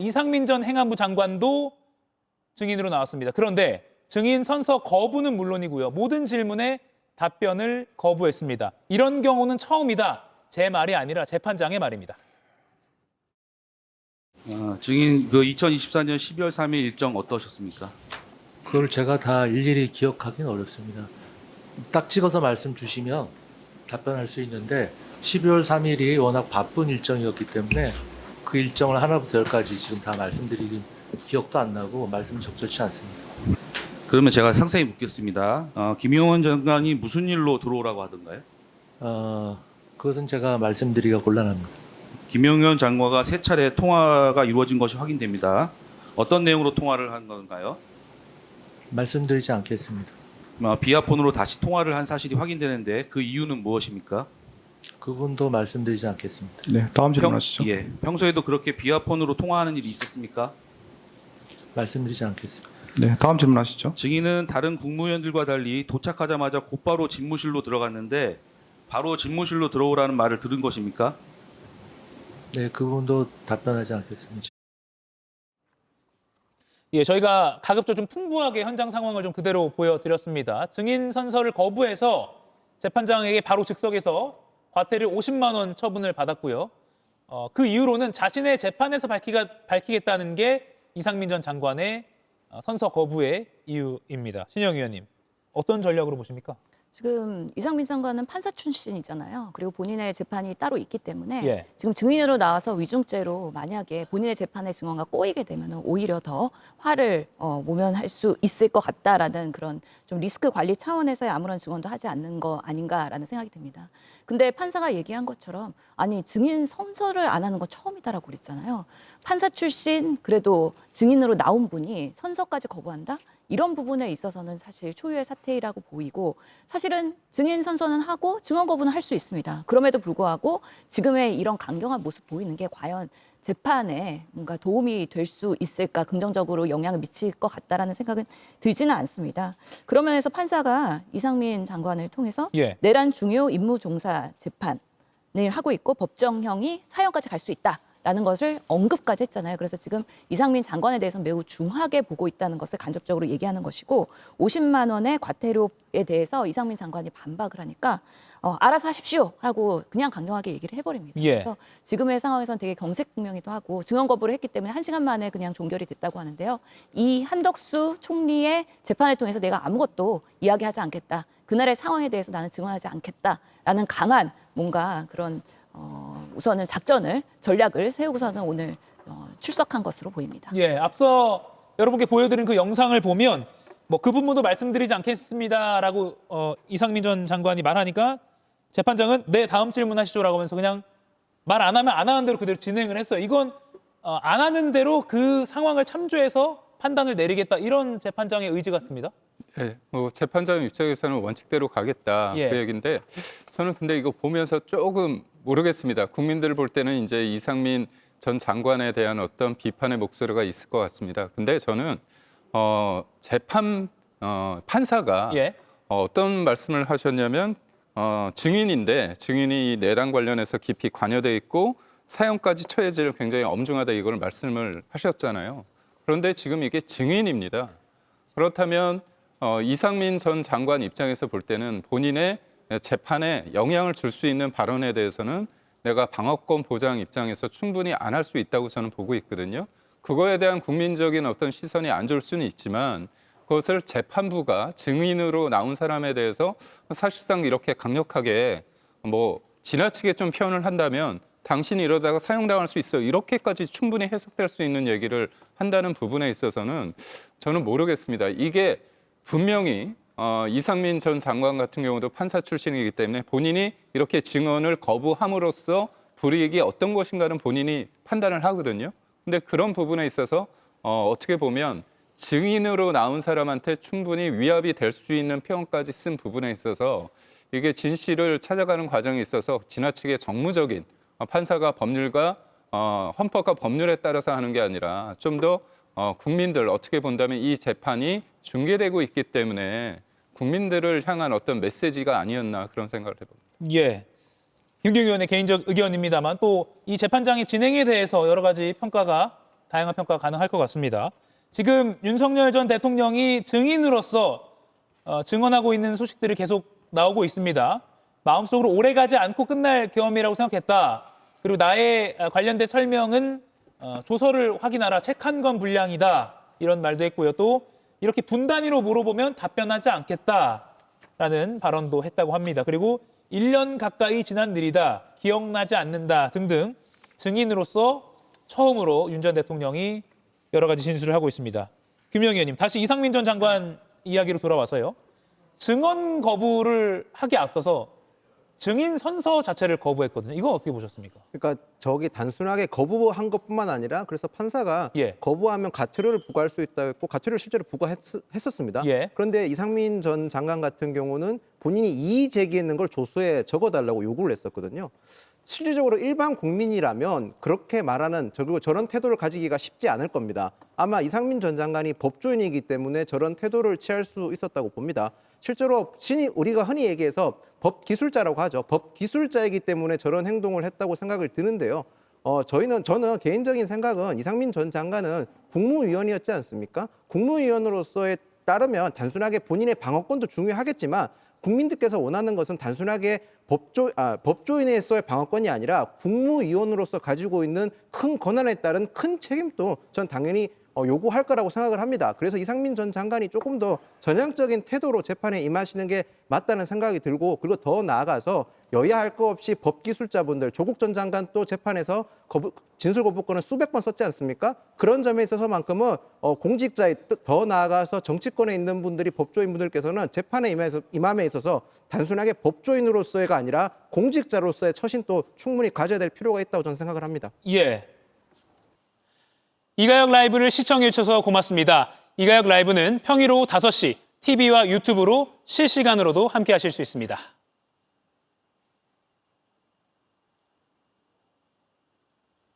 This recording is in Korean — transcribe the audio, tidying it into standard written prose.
이상민 전 행안부 장관도 증인으로 나왔습니다. 그런데 증인 선서 거부는 물론이고요. 모든 질문에 답변을 거부했습니다. 이런 경우는 처음이다. 제 말이 아니라 재판장의 말입니다. 증인 2024년 12월 3일 일정 어떠셨습니까? 그걸 제가 다 일일이 기억하기는 어렵습니다. 딱 찍어서 말씀 주시면 답변할 수 있는데 12월 3일이 워낙 바쁜 일정이었기 때문에 그 일정을 하나부터 열까지 지금 다 말씀드리긴 기억도 안 나고 말씀 적절치 않습니다. 그러면 제가 상세히 묻겠습니다. 김용원 장관이 무슨 일로 들어오라고 하던가요? 그것은 제가 말씀드리기가 곤란합니다. 김용원 장관과 세 차례 통화가 이루어진 것이 확인됩니다. 어떤 내용으로 통화를 한 건가요? 말씀드리지 않겠습니다. 비아폰으로 다시 통화를 한 사실이 확인되는데 그 이유는 무엇입니까? 그분도 말씀드리지 않겠습니다. 네, 다음 질문하시죠. 평소에도 그렇게 비아폰으로 통화하는 일이 있었습니까? 말씀드리지 않겠습니다. 네, 다음 질문하시죠. 증인은 다른 국무위원들과 달리 도착하자마자 곧바로 집무실로 들어갔는데 바로 집무실로 들어오라는 말을 들은 것입니까? 네, 그분도 답변하지 않겠습니다. 예, 저희가 가급적 좀 풍부하게 현장 상황을 좀 그대로 보여드렸습니다. 증인 선서를 거부해서 재판장에게 바로 즉석에서 과태료 50만 원 처분을 받았고요. 그 이후로는 자신의 재판에서 밝히겠다는 게 이상민 전 장관의 선서 거부의 이유입니다. 신영 의원님, 어떤 전략으로 보십니까? 지금 이상민 장관은 판사 출신이잖아요. 그리고 본인의 재판이 따로 있기 때문에 예. 지금 증인으로 나와서 위중죄로 만약에 본인의 재판의 증언과 꼬이게 되면 오히려 더 화를 모면할 수 있을 것 같다라는 그런 좀 리스크 관리 차원에서의 아무런 증언도 하지 않는 거 아닌가라는 생각이 듭니다. 근데 판사가 얘기한 것처럼 아니 증인 선서를 안 하는 건 처음이다라고 그랬잖아요. 판사 출신 그래도 증인으로 나온 분이 선서까지 거부한다? 이런 부분에 있어서는 사실 초유의 사태라고 보이고 사실은 증인 선서는 하고 증언 거부는 할 수 있습니다. 그럼에도 불구하고 지금의 이런 강경한 모습 보이는 게 과연 재판에 뭔가 도움이 될 수 있을까 긍정적으로 영향을 미칠 것 같다라는 생각은 들지는 않습니다. 그런 면에서 판사가 이상민 장관을 통해서 내란 중요 임무 종사 재판을 하고 있고 법정형이 사형까지 갈 수 있다. 라는 것을 언급까지 했잖아요. 그래서 지금 이상민 장관에 대해서 매우 중하게 보고 있다는 것을 간접적으로 얘기하는 것이고 50만 원의 과태료에 대해서 이상민 장관이 반박을 하니까 알아서 하십시오 하고 그냥 강경하게 얘기를 해버립니다. 그래서 지금의 상황에서는 되게 경색분명히도 하고 증언 거부를 했기 때문에 1시간 만에 그냥 종결이 됐다고 하는데요. 이 한덕수 총리의 재판을 통해서 내가 아무것도 이야기하지 않겠다. 그날의 상황에 대해서 나는 증언하지 않겠다라는 강한 뭔가 그런 우선은 전략을 세우고서는 오늘 출석한 것으로 보입니다. 예, 앞서 여러분께 보여드린 그 영상을 보면 뭐 그 부분도 말씀드리지 않겠습니다라고 이상민 전 장관이 말하니까 재판장은 네, 다음 질문하시죠라고 하면서 그냥 말 안 하면 안 하는 대로 그대로 진행을 했어요. 이건 안 하는 대로 그 상황을 참조해서 판단을 내리겠다 이런 재판장의 의지 같습니다. 네, 재판장 입장에서는 원칙대로 가겠다 그 얘기인데 저는 근데 이거 보면서 조금 모르겠습니다. 국민들을 볼 때는 이제 이상민 전 장관에 대한 어떤 비판의 목소리가 있을 것 같습니다. 근데 저는 판사가 어떤 말씀을 하셨냐면 증인인데 증인이 내란 관련해서 깊이 관여돼 있고 사형까지 처해질 굉장히 엄중하다 이걸 말씀을 하셨잖아요. 그런데 지금 이게 증인입니다. 그렇다면 이상민 전 장관 입장에서 볼 때는 본인의 재판에 영향을 줄 수 있는 발언에 대해서는 내가 방어권 보장 입장에서 충분히 안 할 수 있다고 저는 보고 있거든요. 그거에 대한 국민적인 어떤 시선이 안 좋을 수는 있지만 그것을 재판부가 증인으로 나온 사람에 대해서 사실상 이렇게 강력하게 지나치게 좀 표현을 한다면 당신이 이러다가 사형당할 수 있어 이렇게까지 충분히 해석될 수 있는 얘기를 한다는 부분에 있어서는 저는 모르겠습니다. 이게 분명히 이상민 전 장관 같은 경우도 판사 출신이기 때문에 본인이 이렇게 증언을 거부함으로써 불이익이 어떤 것인가는 본인이 판단을 하거든요. 근데 그런 부분에 있어서 어떻게 보면 증인으로 나온 사람한테 충분히 위압이 될 수 있는 표현까지 쓴 부분에 있어서 이게 진실을 찾아가는 과정에 있어서 지나치게 정무적인 판사가 법률과 헌법과 법률에 따라서 하는 게 아니라 좀 더 국민들 어떻게 본다면 이 재판이 중계되고 있기 때문에 국민들을 향한 어떤 메시지가 아니었나 그런 생각을 해봅니다. 예, 김경희 의원의 개인적 의견입니다만 또 이 재판장의 진행에 대해서 여러 가지 평가가 다양한 평가가 가능할 것 같습니다. 지금 윤석열 전 대통령이 증인으로서 증언하고 있는 소식들이 계속 나오고 있습니다. 마음속으로 오래가지 않고 끝날 계엄이라고 생각했다. 그리고 나의 관련된 설명은 조서를 확인하라. 책 한 권 분량이다. 이런 말도 했고요. 또 이렇게 분단위로 물어보면 답변하지 않겠다라는 발언도 했다고 합니다. 그리고 1년 가까이 지난 일이다. 기억나지 않는다 등등 증인으로서 처음으로 윤 전 대통령이 여러 가지 진술을 하고 있습니다. 김영희 의원님, 다시 이상민 전 장관 이야기로 돌아와서요. 증언 거부를 하기에 앞서서 증인 선서 자체를 거부했거든요. 이건 어떻게 보셨습니까? 그러니까 저기 단순하게 거부한 것뿐만 아니라 그래서 판사가 예. 거부하면 가태료를 부과할 수 있다 했고 가태료를 실제로 부과했었습니다. 예. 그런데 이상민 전 장관 같은 경우는 본인이 이의 제기했는 걸 조서에 적어달라고 요구를 했었거든요. 실질적으로 일반 국민이라면 그렇게 말하는 그리고 저런 태도를 가지기가 쉽지 않을 겁니다. 아마 이상민 전 장관이 법조인이기 때문에 저런 태도를 취할 수 있었다고 봅니다. 실제로 우리가 흔히 얘기해서 법기술자라고 하죠. 법기술자이기 때문에 저런 행동을 했다고 생각을 드는데요. 저는 개인적인 생각은 이상민 전 장관은 국무위원이었지 않습니까? 국무위원으로서에 따르면 단순하게 본인의 방어권도 중요하겠지만 국민들께서 원하는 것은 단순하게 법조인으로서의 방어권이 아니라 국무위원으로서 가지고 있는 큰 권한에 따른 큰 책임도 전 당연히 요구할 거라고 생각을 합니다. 그래서 이상민 전 장관이 조금 더 전향적인 태도로 재판에 임하시는 게 맞다는 생각이 들고 그리고 더 나아가서 여야 할 거 없이 법기술자분들 조국 전 장관 또 재판에서 진술 거부권을 수백 번 썼지 않습니까? 그런 점에 있어서만큼은 공직자에 더 나아가서 정치권에 있는 분들이 법조인분들께서는 재판에 임함에 있어서 단순하게 법조인으로서가 아니라 공직자로서의 처신도 충분히 가져야 될 필요가 있다고 저는 생각을 합니다. 예. 이가혁 라이브를 시청해 주셔서 고맙습니다. 이가혁 라이브는 평일 오후 5시 TV와 유튜브로 실시간으로도 함께 하실 수 있습니다.